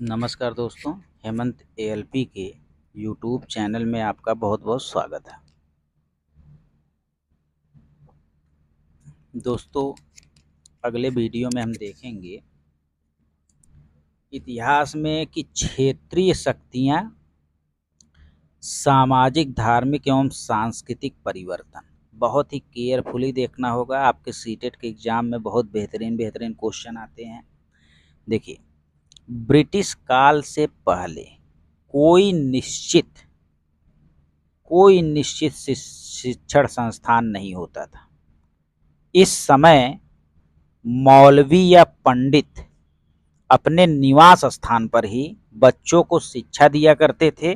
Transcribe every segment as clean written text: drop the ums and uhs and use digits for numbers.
नमस्कार दोस्तों, हेमंत एएलपी के यूट्यूब चैनल में आपका बहुत बहुत स्वागत है। दोस्तों, अगले वीडियो में हम देखेंगे इतिहास में कि क्षेत्रीय शक्तियां, सामाजिक, धार्मिक एवं सांस्कृतिक परिवर्तन। बहुत ही केयरफुली देखना होगा, आपके सीटेट के एग्जाम में बहुत बेहतरीन क्वेश्चन आते हैं। देखिए, ब्रिटिश काल से पहले कोई निश्चित शिक्षण संस्थान नहीं होता था। इस समय मौलवी या पंडित अपने निवास स्थान पर ही बच्चों को शिक्षा दिया करते थे।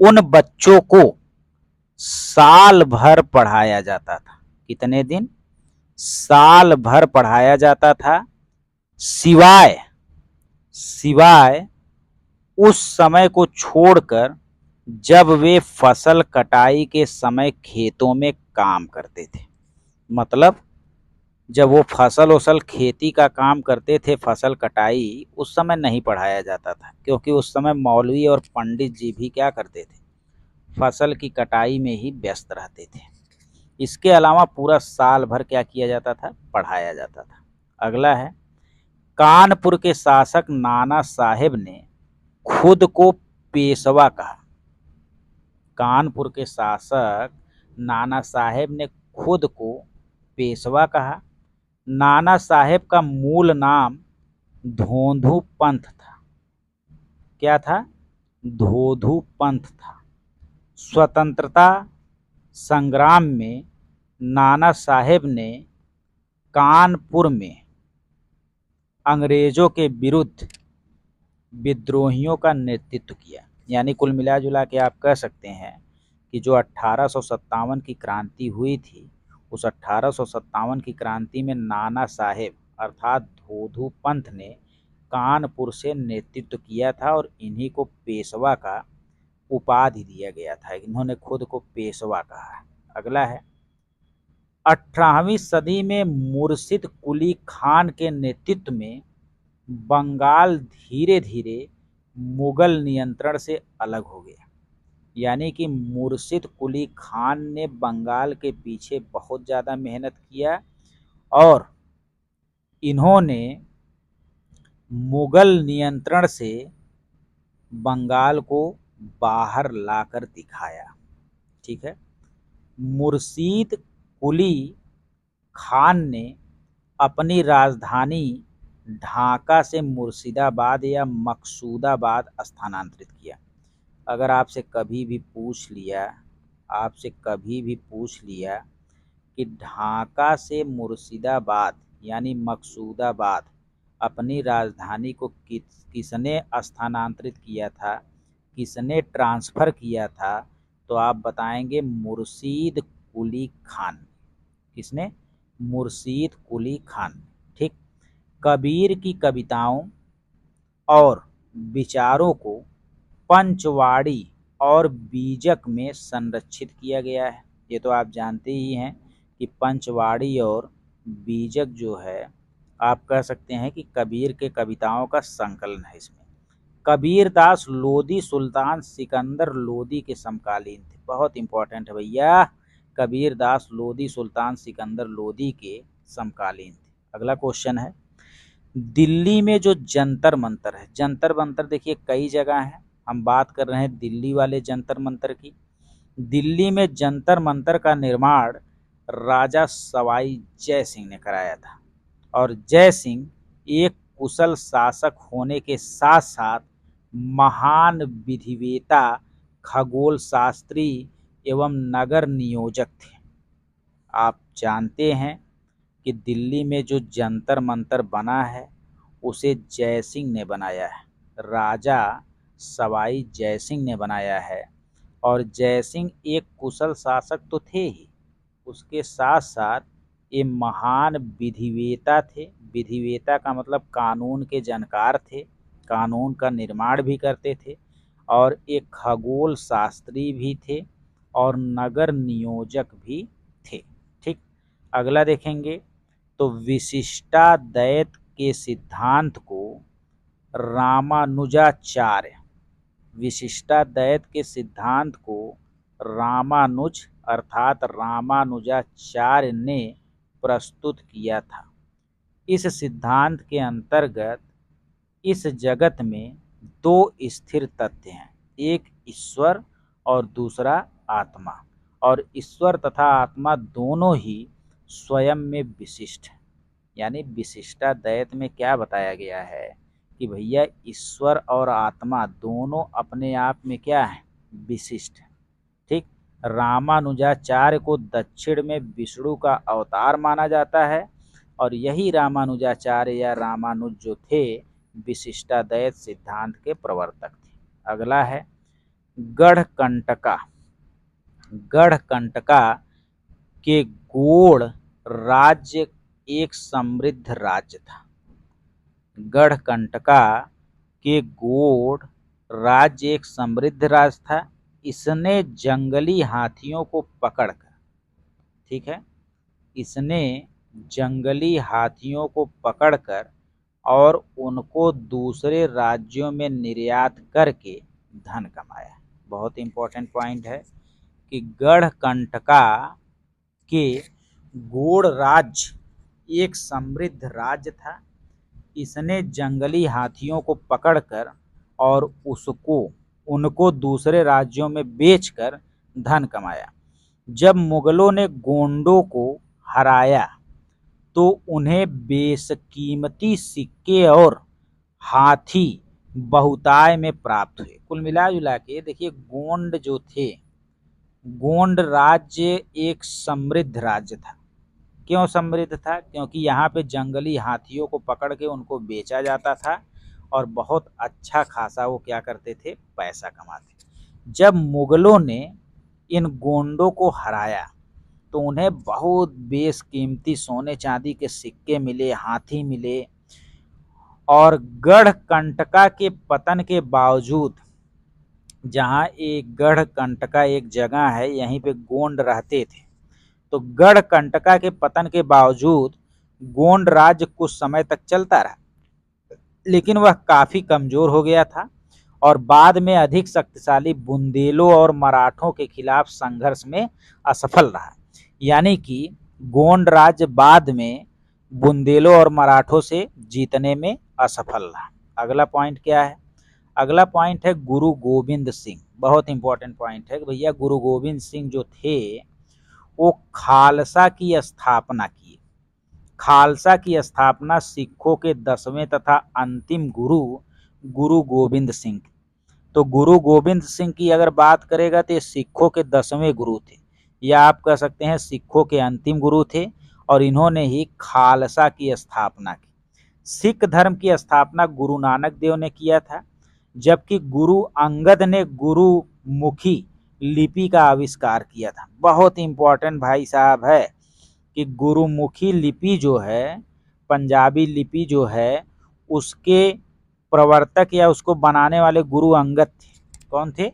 उन बच्चों को साल भर पढ़ाया जाता था। कितने दिन? साल भर पढ़ाया जाता था। सिवाय उस समय को छोड़कर जब वे फसल कटाई के समय खेतों में काम करते थे। मतलब जब वो फसल खेती का काम करते थे, फसल कटाई, उस समय नहीं पढ़ाया जाता था, क्योंकि उस समय मौलवी और पंडित जी भी क्या करते थे? फसल की कटाई में ही व्यस्त रहते थे। इसके अलावा पूरा साल भर क्या किया जाता था? पढ़ाया जाता था। अगला है, कानपुर के शासक नाना साहेब ने खुद को पेशवा कहा। कानपुर के शासक नाना साहेब ने खुद को पेशवा कहा। नाना साहेब का मूल नाम धोंधू पंथ था। क्या था? धोंधू पंथ था। स्वतंत्रता संग्राम में नाना साहेब ने कानपुर में अंग्रेजों के विरुद्ध विद्रोहियों का नेतृत्व किया। यानी कुल मिला जुला के आप कह सकते हैं कि जो 1857 की क्रांति हुई थी, उस 1857 की क्रांति में नाना साहेब अर्थात धोंधू पंथ ने कानपुर से नेतृत्व किया था और इन्हीं को पेशवा का उपाधि दिया गया था। इन्होंने खुद को पेशवा कहा। अगला है, 18वीं सदी में मुर्शिद कुली खान के नेतृत्व में बंगाल धीरे धीरे मुगल नियंत्रण से अलग हो गया। यानी कि मुर्शिद कुली खान ने बंगाल के पीछे बहुत ज़्यादा मेहनत किया और इन्होंने मुगल नियंत्रण से बंगाल को बाहर लाकर दिखाया। ठीक है। मुर्शिद कुली खान ने अपनी राजधानी ढाका से मुर्शिदाबाद या मकसूदाबाद स्थानांतरित किया। अगर आपसे कभी भी पूछ लिया कि ढाका से मुर्शिदाबाद यानी मकसूदाबाद अपनी राजधानी को किसने स्थानांतरित किया था, किसने ट्रांसफ़र किया था, तो आप बताएंगे मुर्शिद कुली खान। किसने? मुर्शिद कुली खान। ठीक। कबीर की कविताओं और विचारों को पंचवाड़ी और बीजक में संरक्षित किया गया है। ये तो आप जानते ही हैं कि पंचवाड़ी और बीजक जो है, आप कह सकते हैं कि कबीर के कविताओं का संकलन है। इसमें कबीरदास लोदी सुल्तान सिकंदर लोदी के समकालीन थे। बहुत इंपॉर्टेंट है भैया, कबीरदास लोदी सुल्तान सिकंदर लोदी के समकालीन थे। अगला क्वेश्चन है, दिल्ली में जो जंतर मंतर है, जंतर मंतर देखिए कई जगह है, हम बात कर रहे हैं दिल्ली वाले जंतर मंतर की। दिल्ली में जंतर मंतर का निर्माण राजा सवाई जय सिंह ने कराया था और जय सिंह एक कुशल शासक होने के साथ साथ महान विधिवेता, खगोल शास्त्री एवं नगर नियोजक थे। आप जानते हैं कि दिल्ली में जो जंतर मंतर बना है उसे जय सिंह ने बनाया है, राजा सवाई जय सिंह ने बनाया है। और जय सिंह एक कुशल शासक तो थे ही, उसके साथ साथ ये महान विधिवेता थे। विधिवेता का मतलब कानून के जानकार थे, कानून का निर्माण भी करते थे और एक खगोल शास्त्री भी थे और नगर नियोजक भी थे। ठीक। अगला देखेंगे तो विशिष्टाद्वैत के सिद्धांत को रामानुजाचार्य, विशिष्टाद्वैत के सिद्धांत को रामानुज अर्थात रामानुजाचार्य ने प्रस्तुत किया था। इस सिद्धांत के अंतर्गत इस जगत में दो स्थिर तथ्य हैं, एक ईश्वर और दूसरा आत्मा, और ईश्वर तथा आत्मा दोनों ही स्वयं में विशिष्ट हैं। यानी विशिष्टाद्वैत में क्या बताया गया है कि भैया ईश्वर और आत्मा दोनों अपने आप में क्या है, विशिष्ट है। ठीक, रामानुजाचार्य को दक्षिण में विष्णु का अवतार माना जाता है और यही रामानुजाचार्य या रामानुज जो थे विशिष्टाद्वैत सिद्धांत के प्रवर्तक थे। अगला है गढ़कंटका। गढ़कंटका के गोड़ राज्य एक समृद्ध राज्य था। गढ़कंटका के गोड़ राज्य एक समृद्ध राज्य था। इसने जंगली हाथियों को पकड़कर, ठीक है, इसने जंगली हाथियों को पकड़कर और उनको दूसरे राज्यों में निर्यात करके धन कमाया। बहुत इंपॉर्टेंट पॉइंट है कि गढ़कंटका के गोड़ राज्य एक समृद्ध राज्य था। इसने जंगली हाथियों को पकड़कर और उनको दूसरे राज्यों में बेचकर धन कमाया। जब मुगलों ने गोंडों को हराया तो उन्हें बेशकीमती सिक्के और हाथी बहुतायत में प्राप्त हुए। कुल मिला जुला के देखिए, गोंड जो थे, गोंड राज्य एक समृद्ध राज्य था। क्यों समृद्ध था? क्योंकि यहाँ पे जंगली हाथियों को पकड़ के उनको बेचा जाता था और बहुत अच्छा खासा वो क्या करते थे, पैसा कमाते। जब मुगलों ने इन गोंडों को हराया तो उन्हें बहुत बेशकीमती सोने चांदी के सिक्के मिले, हाथी मिले, और गढ़कंटका के पतन के बावजूद, जहाँ एक गढ़कंटका एक जगह है, यहीं पे गोंड रहते थे, तो गढ़कंटका के पतन के बावजूद गोंड राज्य कुछ समय तक चलता रहा, लेकिन वह काफी कमजोर हो गया था और बाद में अधिक शक्तिशाली बुंदेलों और मराठों के खिलाफ संघर्ष में असफल रहा। यानी कि गोंड राज्य बाद में बुंदेलों और मराठों से जीतने में असफल रहा। अगला पॉइंट क्या है? अगला पॉइंट है गुरु गोविंद सिंह। बहुत इंपॉर्टेंट पॉइंट है कि भैया गुरु गोविंद सिंह जो थे वो खालसा की स्थापना किए। खालसा की स्थापना सिखों के 10वें तथा अंतिम गुरु गुरु गोविंद सिंह। तो गुरु गोविंद सिंह की अगर बात करेगा तो ये सिखों के 10वें गुरु थे, या आप कह सकते हैं सिखों के अंतिम गुरु थे, और इन्होंने ही खालसा की स्थापना की। सिख धर्म की स्थापना गुरु नानक देव ने किया था, जबकि गुरु अंगद ने गुरुमुखी लिपि का आविष्कार किया था। बहुत इंपॉर्टेंट भाई साहब है कि गुरुमुखी लिपि जो है, पंजाबी लिपि जो है, उसके प्रवर्तक या उसको बनाने वाले गुरु अंगद थे। कौन थे?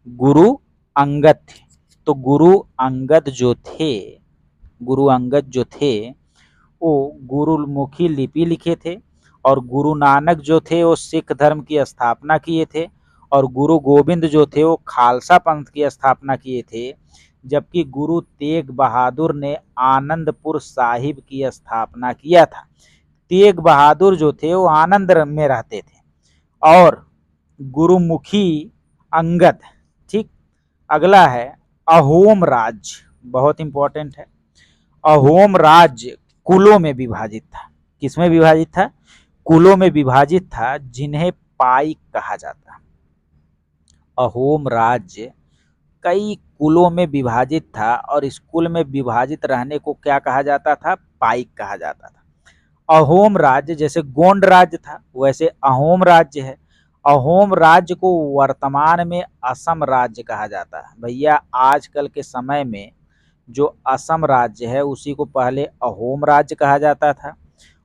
गुरु अंगद थे। तो गुरु अंगद जो थे वो गुरुमुखी लिपि लिखे थे, और गुरु नानक जो थे वो सिख धर्म की स्थापना किए थे, और गुरु गोविंद जो थे वो खालसा पंथ की स्थापना किए थे, जबकि गुरु तेग बहादुर ने आनंदपुर साहिब की स्थापना किया था। तेग बहादुर जो थे वो आनंद में रहते थे और गुरुमुखी अंगद। ठीक, अगला है अहोम राज्य। बहुत इंपॉर्टेंट है। अहोम राज्य कुलों में विभाजित था। किसमें विभाजित था? कुलों में विभाजित था, जिन्हें पाइक कहा जाता। अहोम राज्य कई कुलों में विभाजित था और इस कुल में विभाजित रहने को क्या कहा जाता था? पाइक कहा जाता था। अहोम राज्य जैसे गोंड राज्य था वैसे अहोम राज्य है। अहोम राज्य को वर्तमान में असम राज्य कहा जाता है। भैया आजकल के समय में जो असम राज्य है उसी को पहले अहोम राज्य कहा जाता था,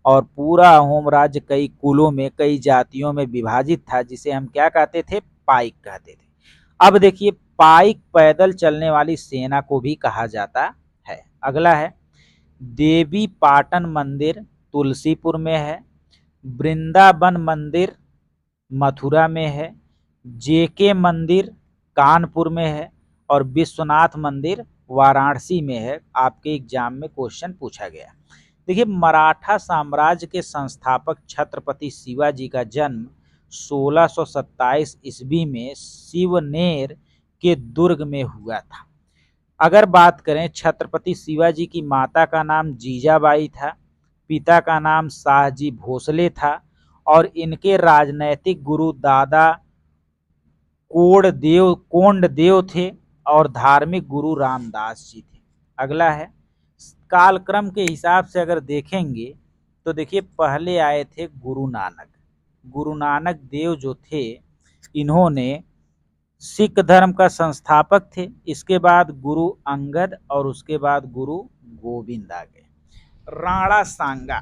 और पूरा अहोम राज्य कई कुलों में, कई जातियों में विभाजित था, जिसे हम क्या कहते थे? पाइक कहते थे। अब देखिए, पाइक पैदल चलने वाली सेना को भी कहा जाता है। अगला है देवी पाटन मंदिर तुलसीपुर में है। वृंदावन मंदिर मथुरा में है, जेके मंदिर कानपुर में है और विश्वनाथ मंदिर वाराणसी में है। आपके एग्जाम में क्वेश्चन पूछा गया। देखिए, मराठा साम्राज्य के संस्थापक छत्रपति शिवाजी का जन्म 1627 ईस्वी में शिवनेर के दुर्ग में हुआ था। अगर बात करें, छत्रपति शिवाजी की माता का नाम जीजाबाई था, पिता का नाम शाहजी भोसले था और इनके राजनैतिक गुरु दादा कोंडदेव थे और धार्मिक गुरु रामदास जी थे। अगला है, कालक्रम के हिसाब से अगर देखेंगे तो देखिए, पहले आए थे गुरु नानक। गुरु नानक देव जो थे, इन्होंने सिख धर्म का संस्थापक थे। इसके बाद गुरु अंगद और उसके बाद गुरु गोविंद आ गए। राणा सांगा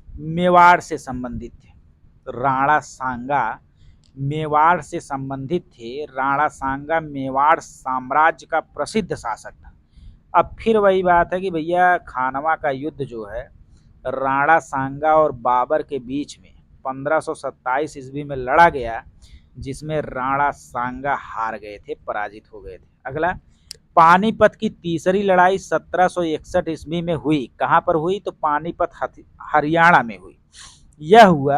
मेवाड़ से संबंधित थे। राणा सांगा मेवाड़ से संबंधित थे। राणा सांगा मेवाड़ साम्राज्य का प्रसिद्ध शासक था। अब फिर वही बात है कि भैया, खानवा का युद्ध जो है राणा सांगा और बाबर के बीच में 1527 ईस्वी में लड़ा गया, जिसमें राणा सांगा हार गए थे, पराजित हो गए थे। अगला, पानीपत की तीसरी लड़ाई 1761 ईस्वी में हुई। कहाँ पर हुई? तो पानीपत हरियाणा में हुई। यह हुआ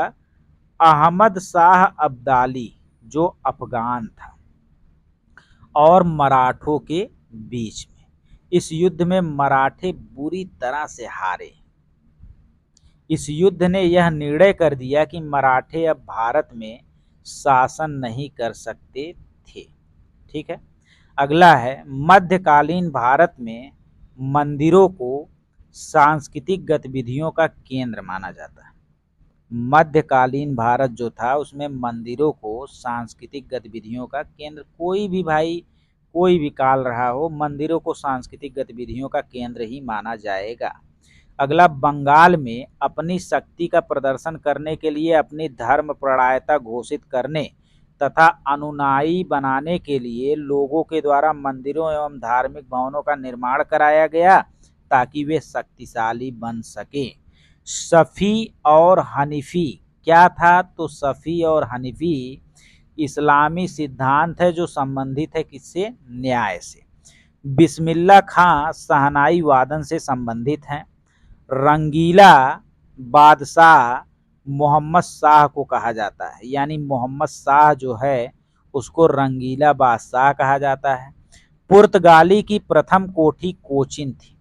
अहमद शाह अब्दाली, जो अफगान था, और मराठों के बीच में। इस युद्ध में मराठे बुरी तरह से हारे। इस युद्ध ने यह निर्णय कर दिया कि मराठे अब भारत में शासन नहीं कर सकते थे। ठीक है। अगला है, मध्यकालीन भारत में मंदिरों को सांस्कृतिक गतिविधियों का केंद्र माना जाता है। मध्यकालीन भारत जो था, उसमें मंदिरों को सांस्कृतिक गतिविधियों का केंद्र, कोई भी भाई कोई भी काल रहा हो, मंदिरों को सांस्कृतिक गतिविधियों का केंद्र ही माना जाएगा। अगला, बंगाल में अपनी शक्ति का प्रदर्शन करने के लिए अपनी धर्मपरायणता घोषित करने तथा अनुयायी बनाने के लिए लोगों के द्वारा मंदिरों एवं धार्मिक भवनों का निर्माण कराया गया, ताकि वे शक्तिशाली बन सके। शफी और हनीफी क्या था? तो शफी और हनीफी इस्लामी सिद्धांत है जो संबंधित है किससे? न्याय से। बिस्मिल्लाह खां शहनाई वादन से संबंधित हैं। रंगीला बादशाह मोहम्मद शाह को कहा जाता है, यानी मोहम्मद शाह जो है उसको रंगीला बादशाह कहा जाता है। पुर्तगाली की प्रथम कोठी कोचीन थी।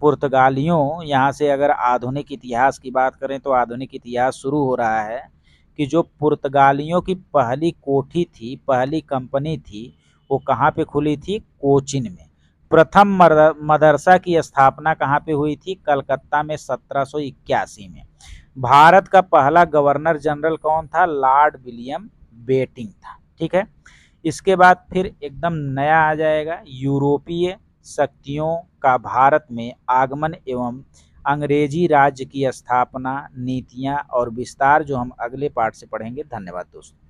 पुर्तगालियों, यहाँ से अगर आधुनिक इतिहास की बात करें तो आधुनिक इतिहास शुरू हो रहा है कि जो पुर्तगालियों की पहली कोठी थी, पहली कंपनी थी, वो कहाँ पे खुली थी? कोचीन में। प्रथम मदरसा की स्थापना कहाँ पे हुई थी? कलकत्ता में 1781 में। भारत का पहला गवर्नर जनरल कौन था? लॉर्ड विलियम बेटिंग था। ठीक है। इसके बाद फिर एकदम नया आ जाएगा, यूरोपीय शक्तियों का भारत में आगमन एवं अंग्रेजी राज्य की स्थापना, नीतियां और विस्तार, जो हम अगले पार्ट से पढ़ेंगे। धन्यवाद दोस्तों।